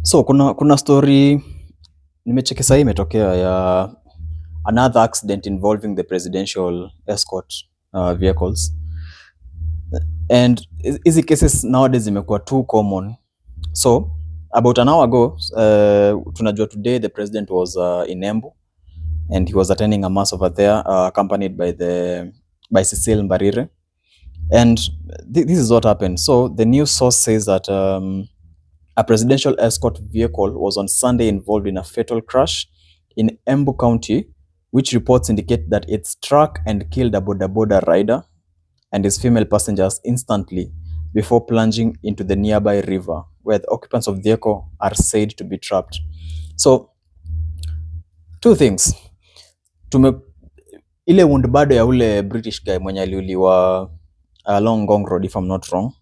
So kuna story nimecheki sahii imetokea ya another accident involving the presidential escort vehicles, and hizi cases nowadays zimekuwa too common. So about an hour ago, tunajua today the president was in Embu and he was attending a mass over there, accompanied by Cecile Mbarire. And this is what happened. So the news source says that a presidential escort vehicle was on Sunday involved in a fatal crash in Embu County, which reports indicate that it struck and killed a boda boda rider and his female passengers instantly before plunging into the nearby river, where the occupants of the vehicle are said to be trapped. So, two things. Ile wound bado ya ule British guy mwenye aliuliwa along Ngong Road, if I'm not wrong.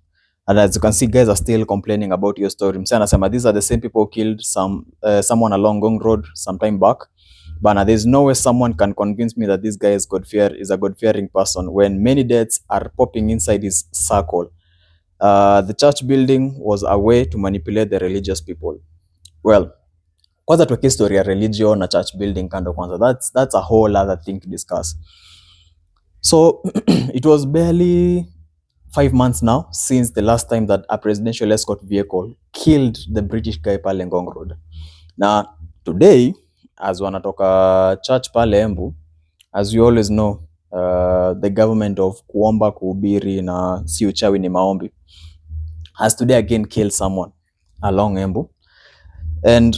And as you can see, guys are still complaining about your story. Msana anasema these are the same people who killed someone along Ngong Road some time back. But there's no way someone can convince me that this guy is a God-fearing person when many deaths are popping inside his circle. The church building was a way to manipulate the religious people. Well, kwanza tuweke story ya religion na church building kando kwanza. That's a whole other thing to discuss. So it was barely 5 months now since the last time that a presidential escort vehicle killed the British guy pale Ngong Road. Na today, as wanatoka church pale Embu, as you always know, the government of kuomba kuhubiri na si uchawi ni maombi has today again killed someone along Embu. And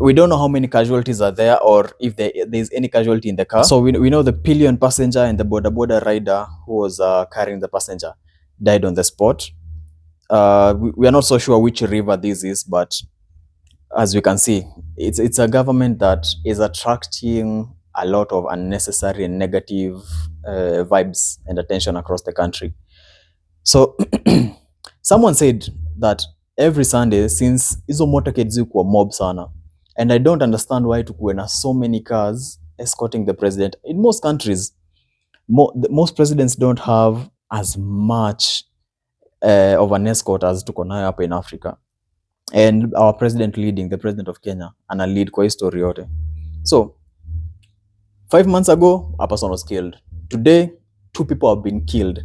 we don't know how many casualties are there or if there's any casualty in the car. So we know the pillion passenger and the boda boda rider who was carrying the passenger died on the spot. We are not so sure which river this is, but as we can see, it's a government that is attracting a lot of unnecessary and negative vibes and attention across the country. So someone said that every Sunday since hizo motorcade zikuwa mob sana, and I don't understand why tukuwe na so many cars escorting the president. In most countries, most presidents don't have as much of an escort as tuko nayo hapa in Africa. And our president leading, the president of Kenya, ana lead kwa story yote. So 5 months ago, a person was killed. Today, 2 people have been killed.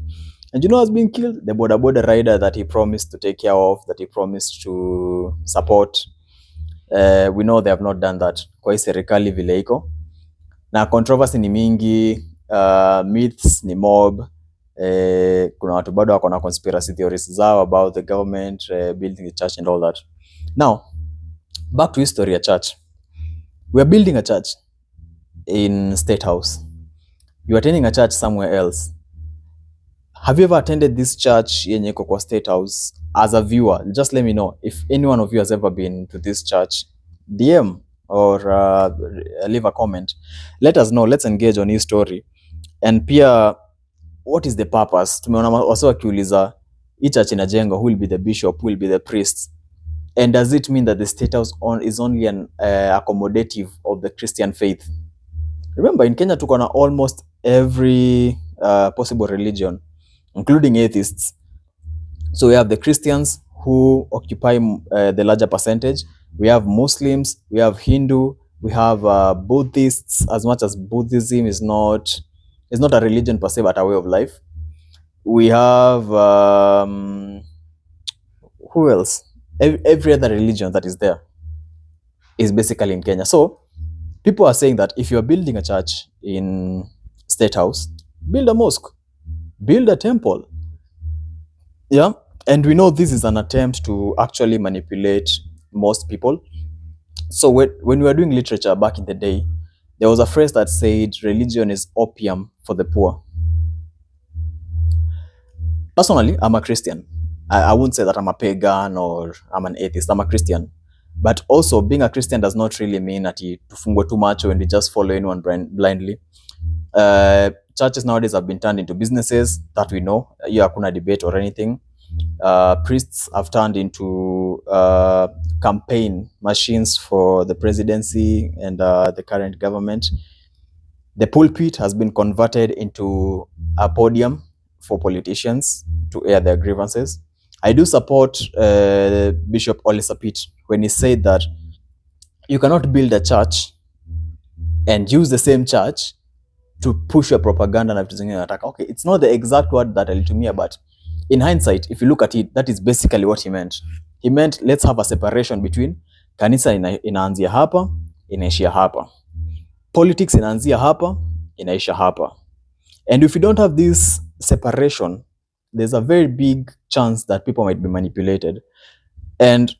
And you know what's been killed? The boda boda rider that he promised to take care of, that he promised to support. We know they have not done that. Kwa hii serikali vile iko. Na controversy ni mingi, myths ni mob. Kuna watu bado wako na conspiracy theories zao about the government building a church and all that. Now, back to history ya church. We are building a church in State House. You are attending a church somewhere else. Have you ever attended this church yenye iko kwa State House as a viewer? Just let me know if any one of you has ever been to this church. DM or leave a comment. Let us know. Let's engage on his story. And pia, what is the purpose? Tumeona wase wakiuliza hii church inajengwa, who will be the bishop, who will be the priests? And does it mean that the State House is only an accommodative of the Christian faith? Remember, in Kenya tuko na almost every possible religion, including atheists. So we have the Christians who occupy the larger percentage. We have Muslims, we have Hindu, we have Buddhists, as much as Buddhism is not a religion per se, but a way of life. We have who else? Every other religion that is there is basically in Kenya. So people are saying that if you are building a church in State House, build a mosque, build a temple. Yeah, and we know this is an attempt to actually manipulate most people. So when we were doing literature back in the day, there was a phrase that said religion is opium for the poor. Personally, I'm a Christian. I wouldn't say that I'm a pagan or I'm an atheist. I'm a Christian. But also, being a Christian does not really mean that you tufungwe too much and we just follow anyone blindly. Churches nowadays have been turned into businesses, that we know. Hiyo hakuna debate or anything. Priests have turned into campaign machines for the presidency and the current government. The pulpit has been converted into a podium for politicians to air their grievances. I do support Bishop Ole Sapit when he said that you cannot build a church and use the same church to push your propaganda na vitu zingine nataka. Okay, it's not the exact word that alitumia, but in hindsight, if you look at it, that is basically what he meant. He meant let's have a separation between kanisa inaanzia hapa, inaishia hapa. Politics inaanzia hapa, inaisha hapa. And if you don't have this separation, there's a very big chance that people might be manipulated. And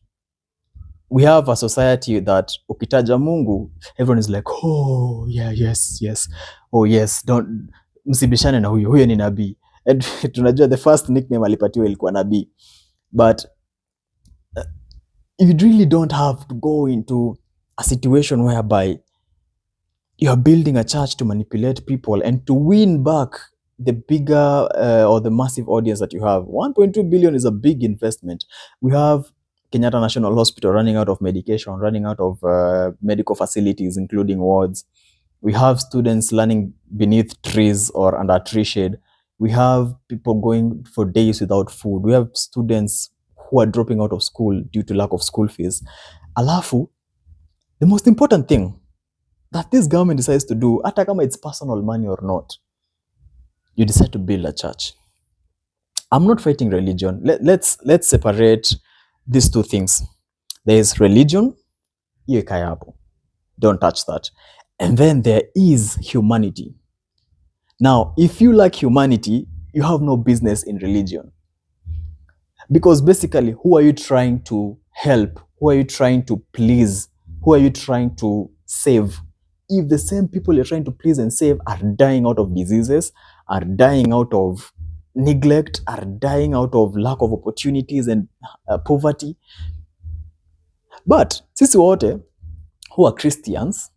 we have a society that ukitaja Mungu, everyone is like, oh yeah, yes, oh yes, don't msibishane na huyo ni nabii. And tunajua the first nickname alipatiwa ilikuwa nabii. But you really don't have to go into a situation whereby you are building a church to manipulate people and to win back the bigger or the massive audience that you have. 1.2 billion is a big investment. We have Kenyatta National Hospital running out of medication, running out of medical facilities, including wards. We have students learning beneath trees or under a tree shade. We have people going for days without food. We have students who are dropping out of school due to lack of school fees. Alafu, the most important thing that this government decides to do, hata kama it's personal money or not, you decide to build a church. I'm not fighting religion. Let's separate these two things. There is religion, hiyo ikae hapo. Don't touch that. And then there is humanity. Now, if you like humanity, you have no business in religion. Because basically, who are you trying to help? Who are you trying to please? Who are you trying to save? If the same people you're trying to please and save are dying out of diseases, are dying out of neglect, are dying out of lack of opportunities and poverty. But sisi wote who are Christians,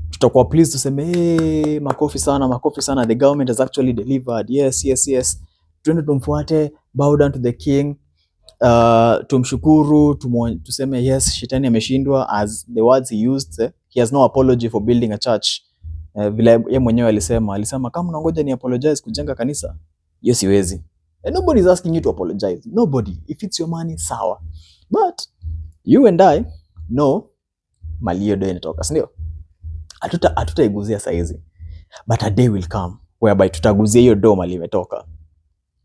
tutakuwa pleased tuseme hey, makofi sana, the government has actually delivered. Yes. Tuende tumfuate, bow down to the king, tumshukuru, tuseme yes, shetani ameshindwa, as the words he used. He has no apology for building a church. Vile yeye mwenyewe alisema kama unangoja ni apologize kujenga kanisa, hiyo siwezi. And nobody is asking you to apologize. Nobody. If it's your money, sawa. But you and I know mali hiyo ndio inatoka, si ndio? Hatutaiguzia saizi. But a day will come whereby tutaguzia hiyo do mali imetoka.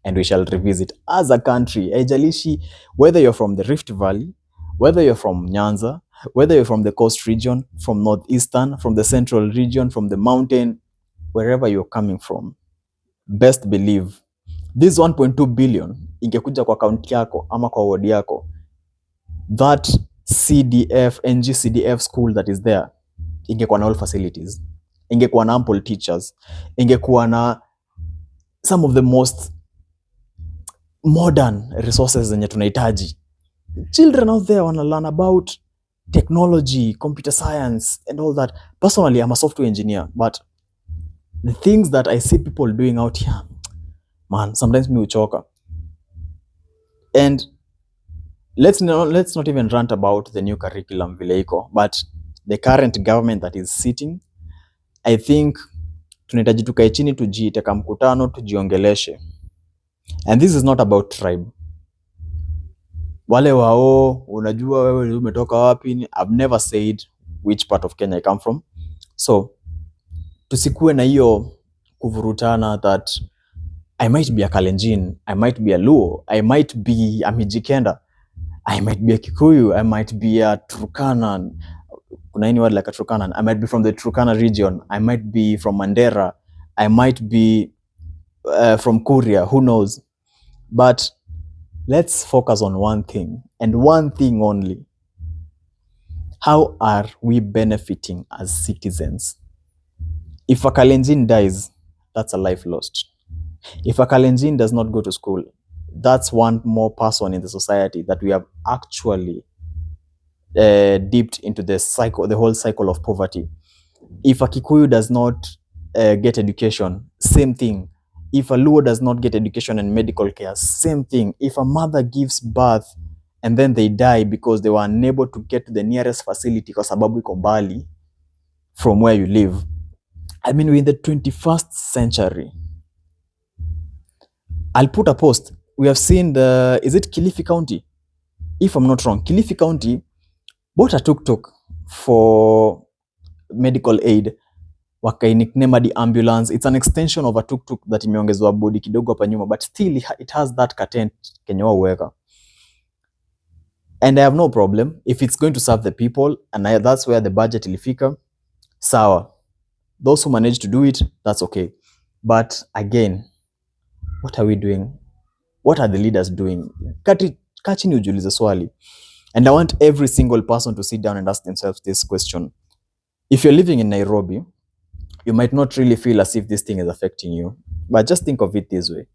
And we shall revisit as a country. Haijalishi whether you're from the Rift Valley, whether you're from Nyanza, whether you're from the coast region, from northeastern, from the central region, from the mountain, wherever you're coming from, best believe this 1.2 billion ingekuja kwa account yako ama kwa ward yako, that CDF, NG-CDF school that is there, ingekuwa na all facilities, ingekuwa na ample teachers, ingekuwa na some of the most modern resources zenye tunahitaji. Children out there wanna learn about technology, computer science and all that. Personally, I'm a software engineer, but the things that I see people doing out here, man, sometimes me uchoka. And let's not even rant about the new curriculum vile iko, but the current government that is sitting, I think tunahitaji tukae chini, tujiite kama mkutano, tujiongeleshe. And this is not about tribe. Wale wao, unajua wewe umetoka wapi? I've never said which part of Kenya I come from. So tusikue na hiyo kuvurutana that I might be a Kalenjin, I might be a Luo, I might be a Mijikenda, I might be a Kikuyu, I might be a Turkana. Kuna any word like a Turkana? I might be from the Turkana region, I might be from Mandera, I might be from Kuria, who knows? But let's focus on one thing and one thing only. How are we benefiting as citizens? If a Kalenjin dies, that's a life lost. If a Kalenjin does not go to school, that's one more person in the society that we have actually dipped into the whole cycle of poverty. If a Kikuyu does not get education, same thing. If a Luo does not get education and medical care, same thing. If a mother gives birth and then they die because they were unable to get to the nearest facility kwa sababu iko mbali from where you live. I mean, we're in the 21st century. I'll put a post. we have seen is it Kilifi County? If I'm not wrong, Kilifi County bought a tuk-tuk for medical aid, wakainikname the ambulance. It's an extension of a tuk-tuk that imeongezwa body kidogo hapa nyuma, but still it has that curtain kenye waweka. And I have no problem if it's going to serve the people, and that's where the budget ilifika. Sawa. Those who manage to do it, that's okay. But again, what are we doing? What are the leaders doing? Kaa chini ujiulize swali. And I want every single person to sit down and ask themselves this question. If you're living in Nairobi, you might not really feel as if this thing is affecting you, but just think of it this way.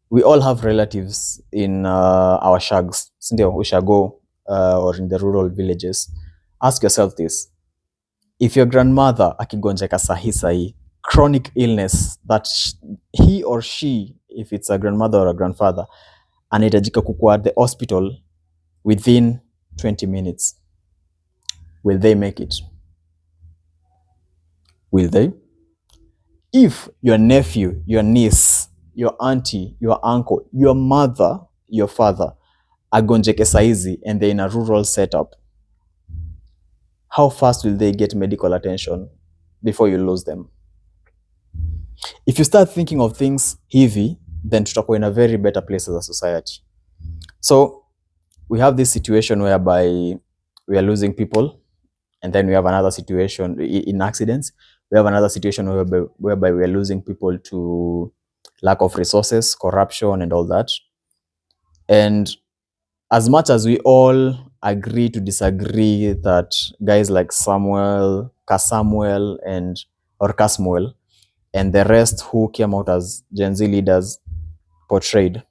We all have relatives in our shags, sindio, ushago, or in the rural villages. Ask yourself this. If your grandmother akigonjeka sahi, chronic illness that he or she, if it's a grandmother or a grandfather, anahitajika kukua at the hospital within 20 minutes, will they make it? Will they? If your nephew, your niece, your auntie, your uncle, your mother, your father agonjeke saizi and they're in a rural setup, how fast will they get medical attention before you lose them? If you start thinking of things hivi, then tutakuwa in a very better place as a society. So we have this situation whereby we are losing people, and then we have another situation in accidents. We have another situation whereby we are losing people to lack of resources, corruption, and all that. And as much as we all agree to disagree that guys like Kasamuel, and the rest who came out as Gen Z leaders portrayed,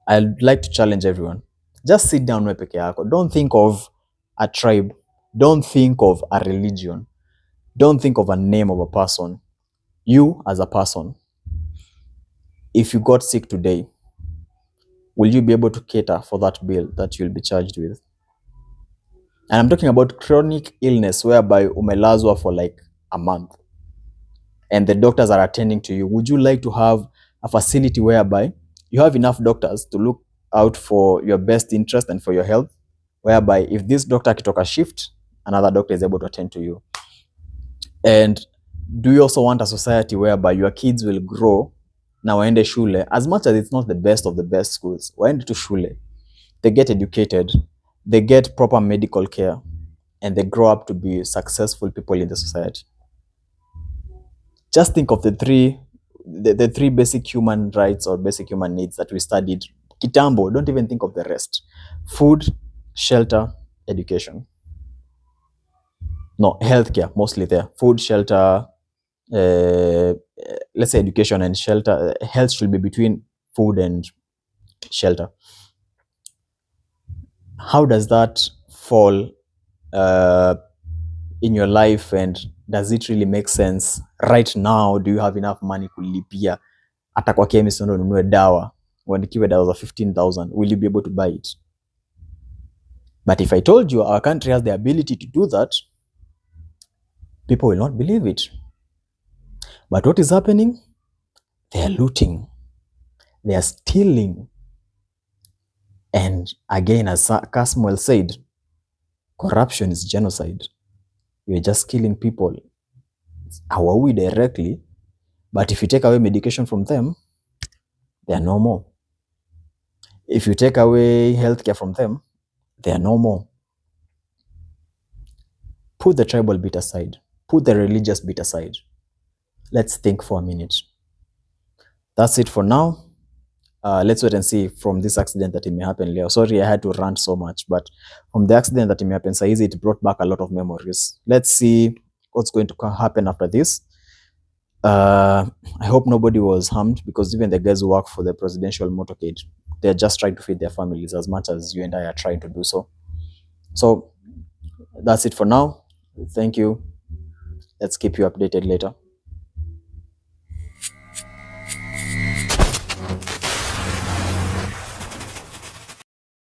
I'd like to challenge everyone. Just sit down peke yako. Don't think of a tribe. Don't think of a religion. Don't think of a name of a person. You as a person, if you got sick today, will you be able to cater for that bill that you'll be charged with? And I'm talking about chronic illness whereby umelazwa for like a month and the doctors are attending to you. Would you like to have a facility whereby you have enough doctors to look out for your best interest and for your health, whereby if this doctor akitoka shift, another doctor is able to attend to you? And do you also want a society whereby your kids will grow na waende shule, as much as it's not the best of the best schools, waende to shule, they get educated, they get proper medical care, and they grow up to be successful people in the society? Just think of the three basic human rights or basic human needs that we studied kitambo. Don't even think of the rest. Food, shelter, education. No, healthcare, mostly there. Food, shelter, let's say education and shelter. Health should be between food and shelter. How does that fall in your life, and does it really make sense right now? Do you have enough money kulipia hata kwa chemist ndo ununue dawa, uandikiwe dawa za 15,000? Will you be able to buy it? But if I told you our country has the ability to do that, people will not believe it. But what is happening? They are looting, they are stealing, and again, as Kasmuel said, corruption is genocide. You're just killing people. Hawaui directly, but if you take away medication from them, they are no more. If you take away healthcare from them, they are no more. Put the tribal bit aside. Put the religious bit aside. Let's think for a minute. That's it for now. Let's wait and see from this accident that it may happen later. Sorry, I had to rant so much, but from the accident that it may happen, saizi, it brought back a lot of memories. Let's see what's going to happen after this. I hope nobody was harmed, because even the guys who work for the presidential motorcade, they're just trying to feed their families as much as you and I are trying to do so. So that's it for now. Thank you. Let's keep you updated later.